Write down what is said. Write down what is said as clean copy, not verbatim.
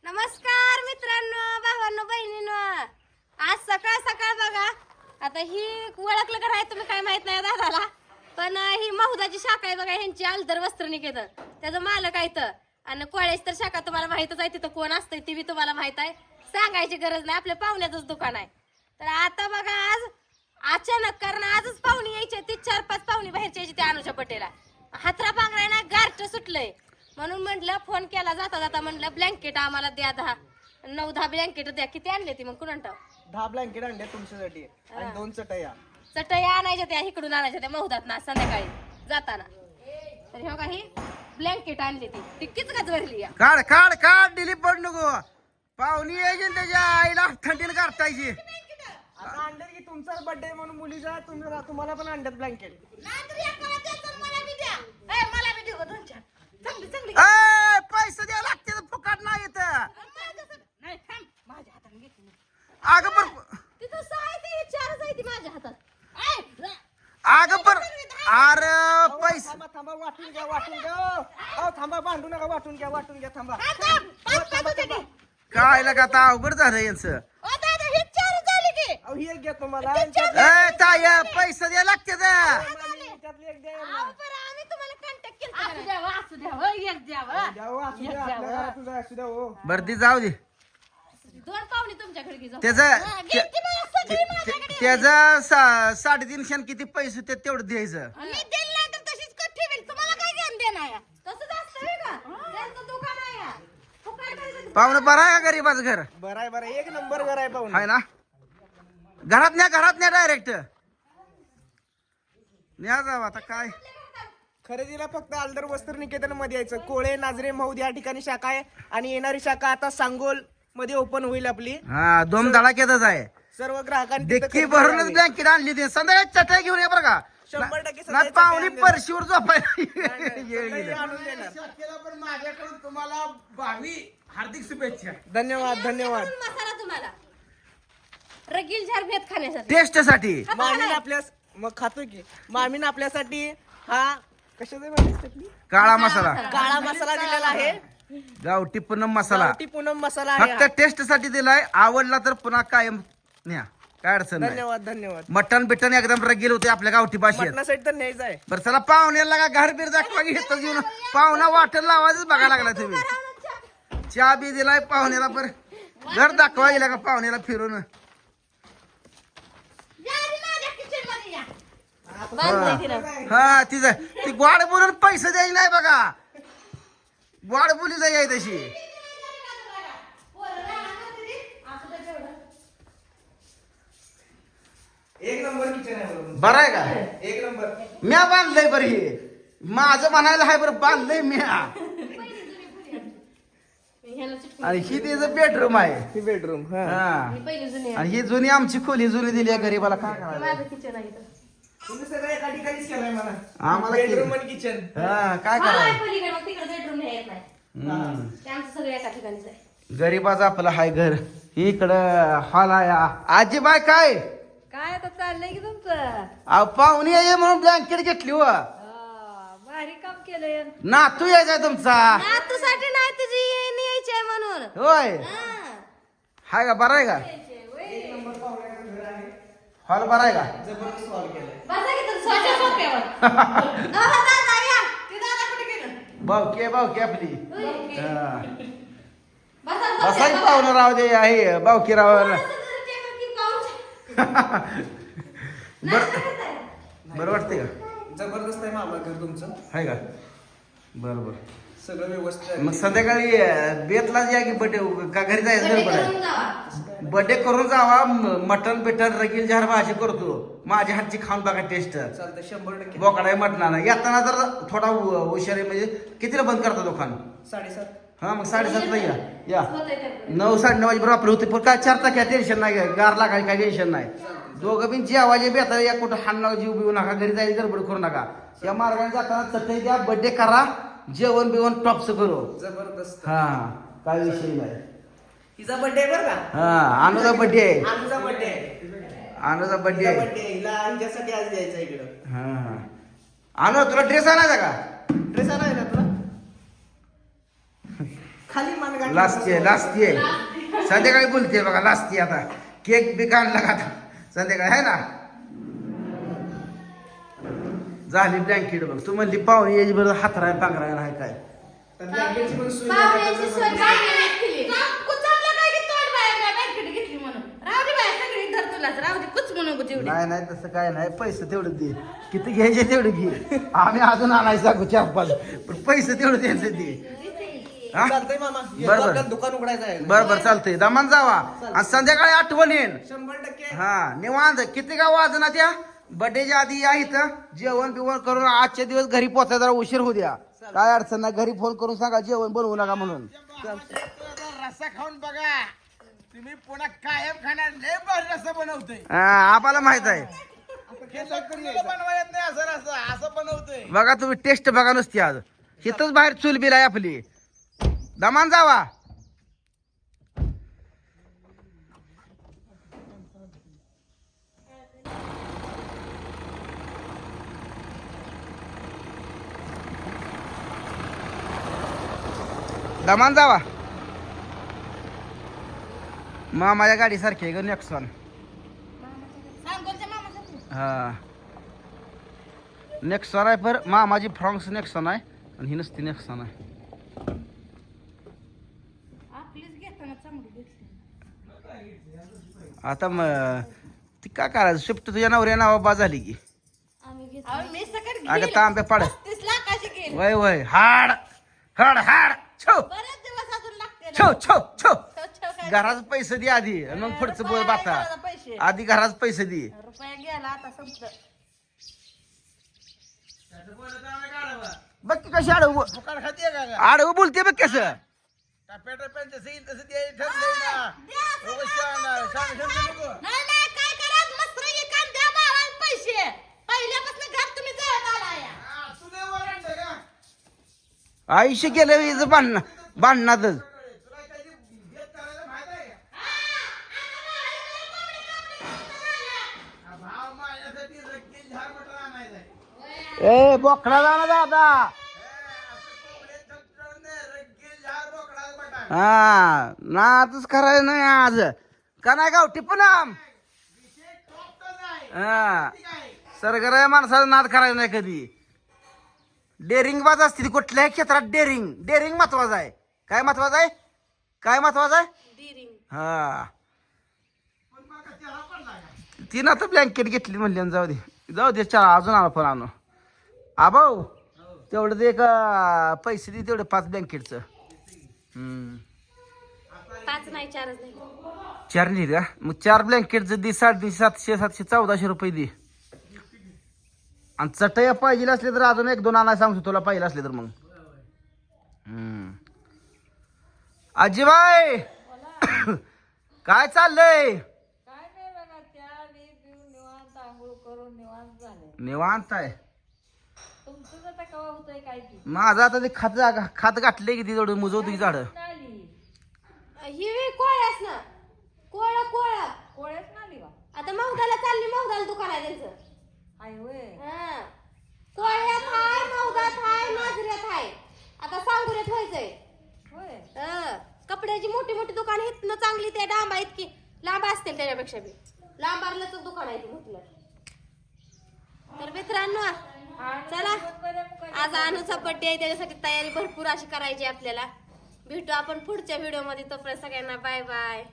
नमस्कार मित्रांनो, भावांनो, बहिणींनो. आज सकाळ सकाळ बघा, आता ही ओळखलं का नाही तुम्ही काय माहित नाही दादाला, पण ही महुदाची शाखा आहे बघा, ह्यांची आलदर वस्त्र निकेतन, त्याचं मालक आहे तर. आणि कोळ्याची तर शाखा तुम्हाला माहितच आहे, तिथं कोण असतंय ती बी तुम्हाला माहित आहे, सांगायची गरज नाही, आपल्या पाहुण्याचंच दुकान आहे. तर आता बघा आज अचानक, कारण आजच पाहुणी यायची, ती 4-5 पाहुणी बाहेरची यायची त्या अनुजा पटेला. हातरा पांगराय ना गारट सुटलंय, म्हणून म्हटलं फोन केला जाता जाता, म्हटलं ब्लँकेट आम्हाला द्या 9-10 ब्लँकेट द्या. किती आणले ती मग कुणाला? 10 ब्लँकेट आणले तुमच्यासाठी आणि 2 चटया. चटया आणायच्या त्या इकडून आणायच्या त्या महुदात ना संध्याकाळी जाताना. तर हे काही ब्लँकेट आणली ती किचकच भरली. काढ काढ काढ डिलीट पड नको, पाहुणी यायची त्याच्या आईला थंडीने काढतायची. आता आणले की तुमचा बर्थडे म्हणून मुलीचा तुम्हाला पण आणतात ब्लँकेट. पैसे द्यायला लागते तर फुकाट नाही येत. अगं पण माझ्या हातात अगं पण अरे पैसे थांबा वाटून घ्या थांबा भांडू नका, वाटून घ्या थांबा. काय लगा आता अवघड झालं यांचं. अहो ही एक घ्या तुम्हाला. ताय पैसे द्यायला लागते त्यातली एक द्या यांना. आम्ही तुम्हाला कॉन्टॅक्ट केला. द्या हो, असू द्या, आपल्या घरातून असू द्या हो. बरं जाऊ दे. 2 पाहुणे तुमच्याकडे घे जाऊ. त्याचा 350 किती पैसे होते तेवढं द्यायचं. तसंच असतं का? त्यांचं दुकान आहे. फुकट करायचं. पाहुणं बरं आहे का गरीबाचं घर? बरं आहे, एक नंबर घर आहे पाहून. आहे ना? घरात न्या डायरेक्ट न्या जाऊ. आता काय खरेदीला फक्त आलदर वस्त्र निकेतन मध्ये यायचं. कोळे, नाझरे, मौद या ठिकाणी शाखा आहे आणि येणारी शाखा आता सांगोल मध्ये ओपन होईल आपली. हा दोन धडाक्यातच आहे. सर्व ग्राहकांनी तिथं डिक्की खरेदी भरूनच करावी. ब्लँकेट आणली होती. संध्याकाळी चटई घेऊन ये बरं का. 100% ना सगळे पाहुणी चटई परशीवर झोपायला सगळे गेली. आणून देणार. पण माझ्याकडून तुम्हाला भावी हार्दिक शुभेच्छा. धन्यवाद. मसाला तुम्हाला रगील झार भेट खाण्यासाठी. टेस्ट साठी मामीने आपल्या मग खातो की मामीने आपल्यासाठी हा कशाचा बनवली? काळा मसाला, काळा मसाला दिलेला आहे. गावठी पूनम मसाला, गावठी पूनम मसाला आहे फक्त हा. टेस्ट साठी दिलाय. आवडला तर पुन्हा कायम न्या, काय अडचण नाही. धन्यवाद. मटन बिटन एकदम रगील होते आपल्या गावठी भाषेत. मटणासाठी तर न्यायचं आहे. बरं चला पाहुण्याला का घर बीर दाखवा घेतच येऊन पाहुणा वाटण लावायच बघायला लागला तुम्ही. चहा बी दिलाय पाहुण्याला, पर घर दाखवा गेला का पाहुण्याला फिरून. हा तिचं ती गोड बोलून पैसे द्यायचे नाही बघा, गोड बोली द्याय तशी. एक नंबर किचन आहे. बरं आहे का? एक नंबर. म्या बांधलंय बरं, हे माझं म्हणायला आहे बरं, बांधलंय म्या. आणि ही त्याचं बेडरूम आहे. ही बेडरूम. हा पहिली जुनी आणि ही जुनी आमची खोली जुनी दिली आहे गरीबाला. काय करायचं? माझं किचन आहे इथं. तुम्ही सगळं एका ठिकाणीच केलंय मला. आम्हाला बेडरूम आणि किचन. हा काय हा, करायचं? पलीकडे मग तिकडे बेडरूम नाही येत नाही. ते आमचं सगळं एका ठिकाणीच आहे. गरीबाचं आपलं हाय घर. इकडं हॉल आहे. आजी बाय काय काय आता चाललंय की तुमचं? पाहुणी आहे म्हणून ब्लँकेट घेतली व. भारी काम केलंय. नातू यायचा तुमचा? नातूसाठी नाही, तुझी येणी यायची आहे म्हणून. होय हा. हाय का? बरं आहे का? हॉल बरं आहे का? जबरदस्त हॉल केलाय. बसा की तुम्ही स्वतः सोफ्यावर. दादा या. ते दादा कुठे गेलं? बावकी आपली. हा. बसा, बसायच पाहुणं राव दे आहे बावकी राव. बरं वाटते का? जबरदस्त आहे मामा घर तुमचं. आहे का? बरं बरं. सगळं व्यवस्थित आहे. मग संध्याकाळी बेतला या की बड्डे का घरी जायचं गडबड आहे? बड्डे करून जावा. मटन बिटन रगील झार भाजी करतो. माझ्या हातची खाऊन बघा टेस्ट. चालतं 100%. बोकडा मटणाला येताना जर थोडा हुशार आहे. म्हणजे कितीला बंद करता दुकान? 7:30. हा मग 7:30 या 9 9:30 वाजेपर्यंत आपलं होते. पण काय 4 टाक्या टेन्शन नाही, गार लागायला काय टेन्शन नाही. दोघं बिन जेवायचे बेता या कुठं हाण जीव बिवू नका, घरी जायची गडबड करू नका. या मार्गाने जाताना चटई द्या, बड्डे करा, जेवण बिवण टॉपच करू. जबरदस्त. हा काय विषय नाही. हिचा बर्थडे बरं का? हा अनुजा बड्डे आहे. आमचा बर्थडे. अनुजा बड्डे आहे. बर्थडे हिला हिच्यासाठी आज द्यायचा इकडं. हा अनु तुला ड्रेस आणायचा का? ड्रेस आणाय ना तुला? खाली मान गाठली. लाजते संध्याकाळी बोलते बघा, लाजते आता. केक बी आणला का आता संध्याकाळी आहे ना. झाली ब्लँकेट बघ. तू म्हणली पाहुणे याची बरोबर हातराय पांघराय आहे काय. तर ब्लँकेटची पण सोय पाहुण्याची सोय झाली. बाहेर केली. कुचामलं काय की तोंड बाहेर बँकेट घेतली म्हणून. राहू दे बाहेर सगळी धर तुलाच. राहू दे कुच म्हणू नको तेवढी. नाही तसं काय नाही. पैसे तेवढं दे. किती घ्यायचे तेवढे घे. आम्ही अजून आणायचं सांगू 4-5, पण पैसे तेवढे द्यायचे दे. हा? चालतंय मामा. येतो बरं. आपल्याला दुकान उघडायचं आहे. बरं चालतंय. दमान जावा आणि संध्याकाळी आठवण येईन. 100%. हा निवांत. किती का वाजना त्या बर्थडेच्या आधी या इथं जेवण बिवण करून आजच्या दिवस घरी पोचायला जरा उशीर होऊ द्या. काय अडचण नाही. घरी फोन करून सांगा जेवण बनवू नका म्हणून. रस्सा खाऊन बघा, तुम्ही पुन्हा कायम खाणार. लय भारी रस्सा बनवतोय. आम्हाला माहित आहे. बनवा येत नाही असं रस्सा, असं बनवतोय. बघा तुम्ही टेस्ट बघा नुसती आज. इथंच बाहेर चूल बिल आहे आपली. दमान जावा. दमान जावा. मामाच्या गाडी सारखी आहे ग नेक्सॉन. सांगोलच्या मामाच्या. हा नेक्सॉन आहे. पर मामाची फ्रॉन्क्स नेक्सॉन आहे आणि ही नसती नेक्सॉन आहे. आपलीच घेताना चांगली घेतली. आता मग ती काय करायचं. शिफ्ट तुझ्या नवऱ्या नावा बा झाली की. आम्ही घेतली. मी सकट अगं तांब्या पाड. 35 लाखाची गेली. वय हाड हाड हाड छो बरेच दिवस अजून लागते. छो छो छो. छो काय. घराच पैसे दे आधी आणि मग पुढचं बोल बाता. पैसे. आधी घराच पैसे दे. रुपया गेला आता संपलं. बघ की कशी आडव दुकान खाते का आडव बोलते बघ कसं. टप्प्याटप्प्यानं जसं येईल तसं ते ठरलंय ना. नको. नाही नाही काय करा मस्त काम द्या बाळाला पैसे. पहिल्यापासून घर तुम्ही जळत आलाय. तू नाही ओरडलं का? आयुष्य गेलं हिचं भांडणातच. तुला काही भेद करायला माहित आहे का? भाव माझ्यासाठी रक्कल झाड मटर आणायचं आहे. ए बोकडा जा ना दादा. हा नातच करायचं नाही आज. का नाही गावठी पण हा सरगराय माणसाचा नाद करायचा नाही कधी. डेअरिंग बाज असते ती कुठल्याही क्षेत्रात. डेअरिंग महत्वाचं आहे. काय महत्वाचं आहे. काय महत्वाचं आहे. हा तिनं आता ब्लँकेट घेतली म्हणली. जाऊ दे चला अजून आला पण आणू. आभाऊ तेवढं ते एक पैसे दे तेवढं 5 ब्लँकेटचं. 5 नाही 4च नाही. 4 नाही का. मग 4 ब्लँकेटचं दे. 350, 700, 700, 1400 रुपये दे. आणि चटया पाहिजे असले तर अजून 1-2 आणायला सांगतो तुला पाहिजे असले तर. मग आजीबाई काय चाललंय. काय नाही बघा त्या पिऊन निवांत आंघोळ करून निवांत झाले. निवांत आहे. तुमचं आता कवा होतंय काय की माझं आता ते खात गाठले की ती तेवढं मुजवतो की झाडं. नाली ही कोळ्यास ना. कोळा कोळ्याच नाली वा आता मौदाला चालली. मौदाला दुकान आहे त्यांचं. हाय होय. हा. कोळ्यात हाय, मौदात हाय, नाझऱ्यात हाय. आता सांगुऱ्यात व्हायचंय. होय कपड्याची मोठी मोठी दुकान आहेत ना चांगली. त्या डांबा इतकी लांब असतील त्याच्यापेक्षा बी. लांबारलंच दुकान आहे ते म्हटलं. तर मित्रांनो चला आज अनुचा बर्थडे आहे. त्याच्यासाठी तयारी भरपूर अशी करायची आपल्याला. भेटू आपण पुढच्या व्हिडिओ मध्ये. तोपर्यंत सगळ्यांना बाय बाय.